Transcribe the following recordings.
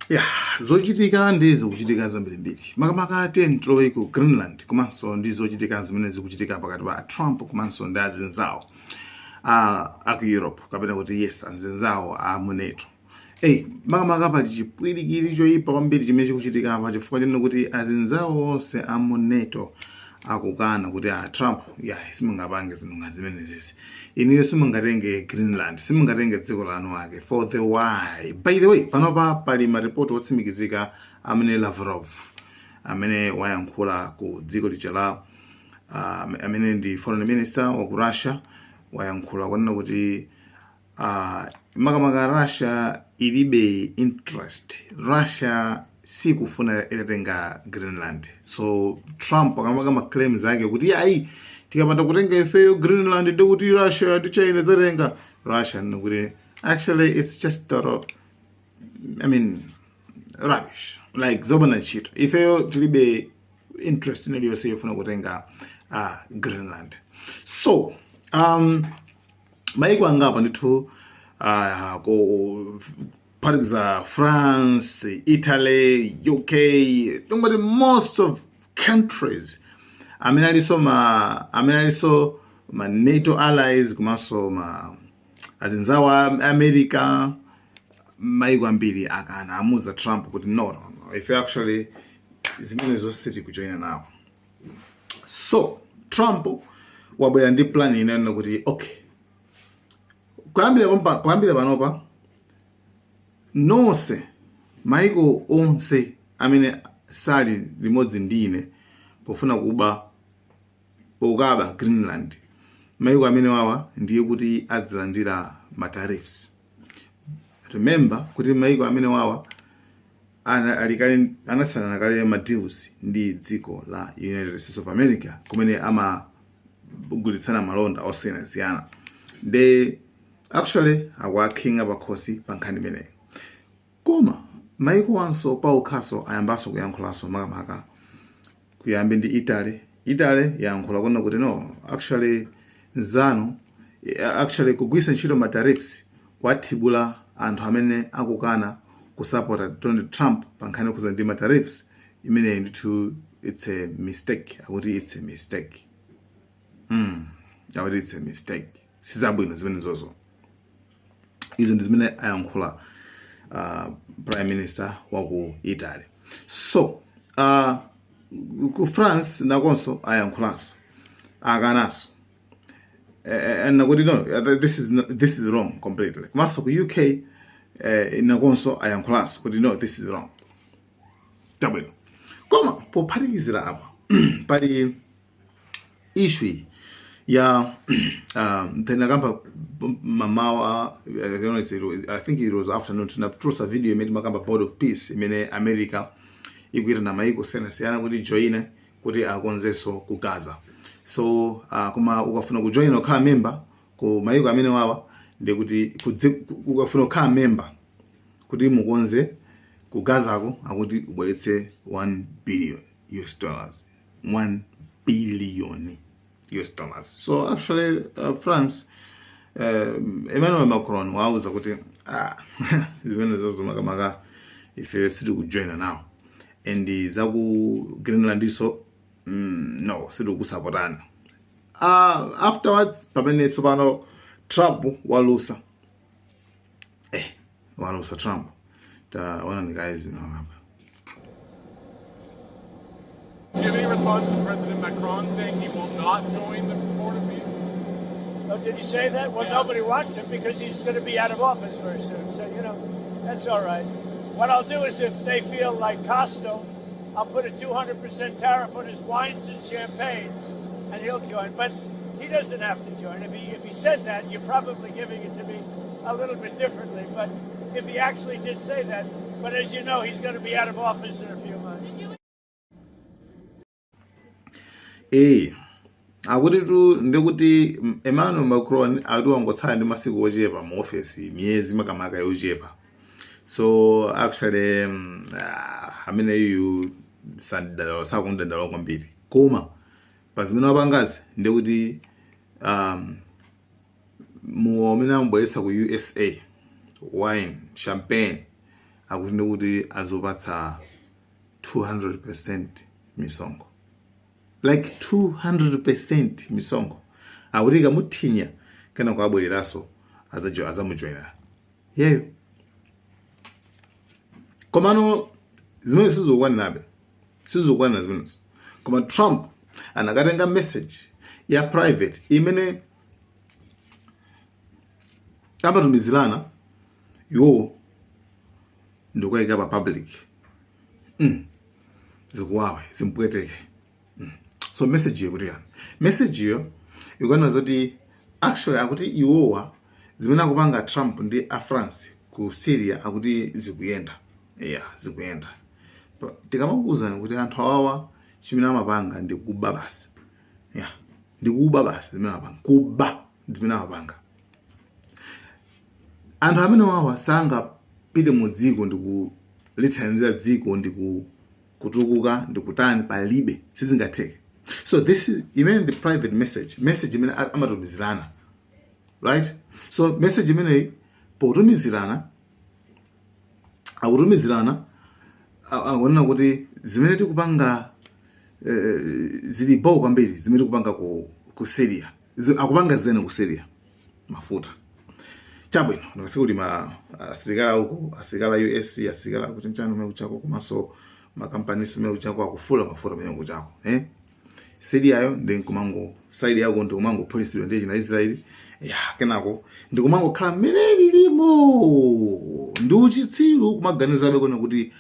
Yeah, zochitika ndizi kuchitika zambirimbiri. Makamaka tentilowe ku Greenland komanso ndi zochitika zimene zikuchitika pakati pa Trump komanso ndi azinzawo aku Europe kapena kuti yes azinzawo mu NATO. Makamaka pali chipwirikiti choyipa kwambiri chimene chikuchitika apa chifukwa chino kuti azinzawo onse mu NATO akukana kuti Trump simungapange zinthu zimenezi. Iniyo simungatenge Greenland, simungatenge dziko lanu ake for the why. By the way, panopa pali maripoti otsimikizika amene Lavrov amene wayankhula ku dziko lichala amene ndi foreign minister wa ku Russia wayankhula kwanena kuti makamaka Russia ilibe interest. Russia sikufuna itatenga Greenland. So Trump akamaka claims ake kuti tikapanda kutenga ifeyo Greenland ndikuti Russia ndi China zatenga. Russia ndikuti actually it's just total rubbish. Like zobana chito. Ifeyo tilibe interest in iliyonse yofuna kutenga Greenland. So maiko angapa ndithu parts France, Italy, UK, most of countries. Amenaliso ma NATO allies kumaso ma azinzawa America maiko ambiri akana amuza Trump kuti no. If actually zimene zositi kujoina nawo. So Trump wabwera ndi plan inena kuti okay. Kuyambira panopa nonse maiko onse amene sali limodzi ndine pofuna pokaba Greenland, maiko amene wawa ndiye kuti azilandira ma tariffs. Remember kuti maiko amene wawa anasanana kale ma deals ndi dziko la United States of America kumene amagulitsana malonda osiyanasiyana. They actually are working abakhosi pankhani imeneyi. Koma maiko wanso paukhaso ayambaso kuyankhulaso makamaka kuyambe ndi Italy yayankhula kuna kuti no actually kugwisa ntchito ma tariffs kwathibula anthu amene akukana kusapota Donald Trump pankhani kuza ndi ma tariffs imeneyi ndithu it's a mistake. Akuti it's a mistake. Akuti it's a mistake. Sizabwino zimene zozo. Izo ndi zimene ayankhula Prime Minister wa ku Italy. So ku France nakonso ayankhulaso akanaso and nakuti no, this is wrong completely. Kumaso ku UK nakonso ayankhulaso kuti no, this is wrong. Tabwino koma pophatikizira apa pali issue ya tenakamba mamawa I think it was afternoon tunaptusa video imene makamba Board of Peace imene America ikuita na maiko siyana kuti join kuti akonzeso ku Gaza. So kuma ukafuna kujoin okhala member ku maiko amene wawa ndi kuti ukafuna okhala member kuti mukonze ku Gaza ko akuti ubweretse $1 billion. $1 billion. So actually France Emmanuel Macron wauza kuti zimene zozo makamaka ife siti kujoina now and zaku Greenland so no siti kusapotana. Afterwards pamene sopano Trump walusa Trump one of the guys Do you have any response to President Macron saying he will not join the Board of Peace? Oh, did he say that? Well, nobody wants him because he's going to be out of office very soon. So, that's all right. What I'll do is if they feel like Costo, I'll put a 200% tariff on his wines and champagnes, and he'll join. But he doesn't have to join. If he said that, you're probably giving it to me a little bit differently. But if he actually did say that, but as you know, he's going to be out of office in a few months. Akuti ndikuti Emmanuel Macron wangotsala ndi masiku ochepa mu office miyezi makamaka yochepa. So actually amene yu sakundadala kwambiri. Koma pazimene wapangazi ndikuti muomene ambweretsa ku USA wine champagne akuti ndikuti azopatsa 200% misongo, like 200% misongo, akuti ikamuthinya kana kuabwereraso azamujoyina yeyo. Komano zimene sizokwanira zimenezo, koma Trump anakatenga message ya private imene amatumizirana iwo ndikuyika pa public, zikuwawe zimpweteke. So message iyo kuti yani, message iyo ikwana zoti actually akuti iwowa zimene akupanga Trump ndi a France ku Syria akuti zikuyenda, zikuyenda. Tikamakuuzani kuti anthu awawa chimene amapanga ndi kuba basi, ndi kuba basi zimene amapanga, kuba zimene amapanga. Anthu amene wawa sangapite mu dziko ndi kulithandiza dziko ndi kutukuka ndi kutani palibe, sizingatheke. So this is imene the private message imene amatumizirana, right? So message imene potumizirana akutumizirana akuona kuti zimene tikupanga zili bowu kwambiri, zimene tikupanga ku Syria, akupanga zene ku Syria mafuta. Chabwino ndikasikuti asilikali uko, asilikali US, asilikali kuti nchano umene uchako komanso makampani umene uchako akufula mafuta umene uchako, Syria yo ndi kumango side yako ndi kumango policy ndi na Israel, kenako ndi kumango khala mmene lilimo ndi uchitsiru kumaganizabe kuna kuti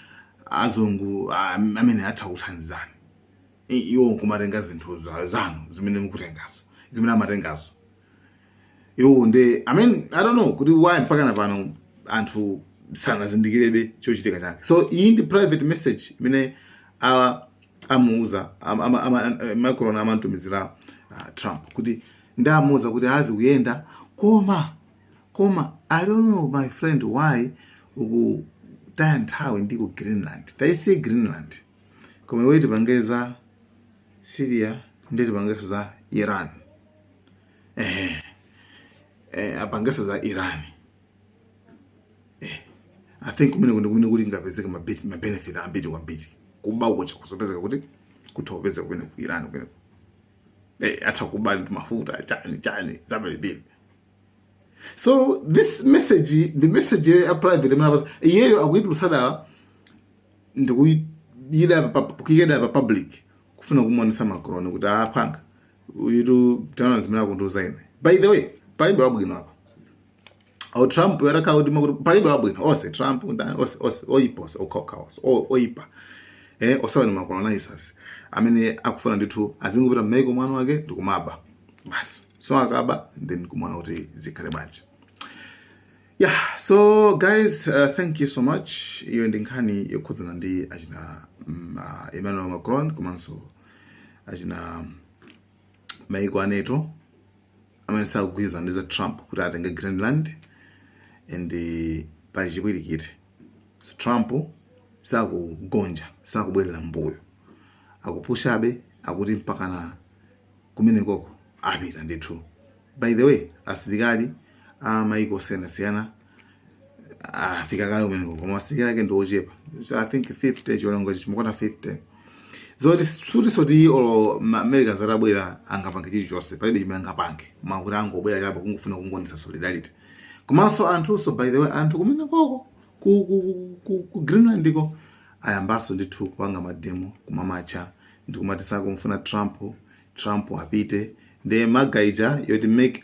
azungu amene atha kuthandizani iwo kumatenga zinthu zanu zimene mukutengazo, zimene amatengazo iwo ndi I don't know kuti why mpaka na pano anthu sanazindikirebe chochitika chake. So iyi ndi private message imene amuuza Macron amantumizira Trump kuti ndamuuza kuti hazi kuyenda koma I don't know my friend why ukutaya nthawi ndi ku Greenland, taisi Greenland koma iwe tipangeza Syria ndi tipangeza Iran, apangesa za Iran, I think kumene kuti ngapezeka mabenefit ambiri kwambiri kubawo chakusopezeka kuti kutopezeka kumene ku Iran kumene atha kubali mafuta chani zabelebele. So this message, the message ya private imene iyeyo akuitulusada ndikuyida pa public kufuna kumuonesa Macron kuti apanga uyitu tana zimene akundiuza ine. By the way, palibe wabwino apa. Au Trump yaraka kuti makuti palibe wabwino, ose Trump ndani ose oyipa okaos oyipa osawa ni macolonizers amene akufuna ndithu azingopita m'maiko mwanu wake ndikumaba basi, so akaba then kumwana kuti zikhale bwanji. Yeah, so guys, thank you so much. Iyo ndi nkhani yokhudzana ndi achina Emmanuel Macron komanso achina maiko a NATO amene sakugwiza ndi za Trump kuti atenge Greenland and pachipwirikite. So Trump sakugonja, sakubwerera mbuyo, akupushabe akuti mpaka na kumene koko apita ndithu. By the way, asilikali maiko siyana afika kale kumene koko, koma asilikali ake ndi ochepa. So I think 50 chilongo chimukota 50. Zoti soti olo America zarabwera angapanga chilichonse, palibe chimene angapange makuti angobwera chabe kungofuna kungonesa solidarity. Komanso anthu, so by the way, anthu kumene koko ku Greenland ko ayambaso ndithu kupanga mademo kumamacha ndikumati sakumfuna Trump apite ndi magaija yoti make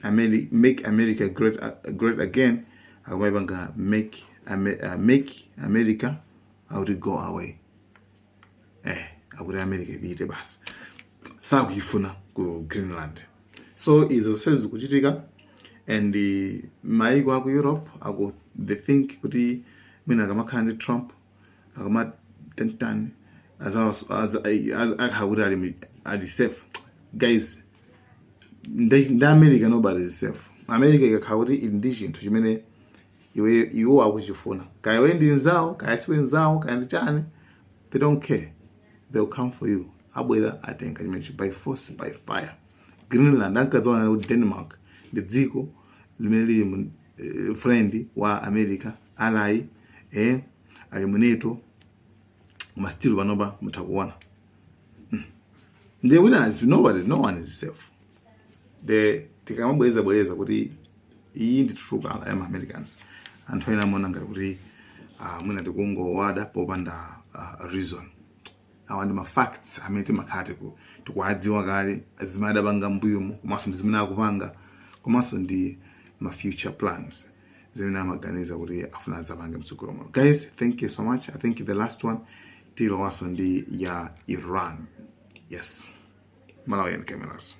America great again, akumapanga make America out go away, akuti America ipite basi, sakuyifuna ku Greenland. So izo zonse kuchitika and maiko aku Europe they think kuti mina akamakhala ndi Trump akamatentani as akhakuti ali safe. Guys, ndi America nobody is safe. America ikakhala kuti ili ndi chinthu chimene iwo akuchifuna, kaya we ndi nzawo kaya siwe nzawo kaya ndi chani, they don't care, they'll come for you. Abwera atenga chimene by force by fire. Greenland ankazawana kuti Denmark ndi dziko limene lili friend wa America, ally, ali muneto ma still panopa mutakuona. The winners, no one is safe. Tikamabweza kuti iyi ndi trukala ya Americans. Anthu ena amona ngati kuti mwina tikungowada popanda reason. Awa ndi ma facts amene timakhate tikuwadziwa kale zimene adapanga mbuyomu komanso ndi zimene akupanga komanso ndi ma future plans zimene amaganiza kuti afuna adzapange mtsogolo muno. Guys, thank you so much. I think the last one tilowaso ndi ya Iran. Yes. Malawian cameras.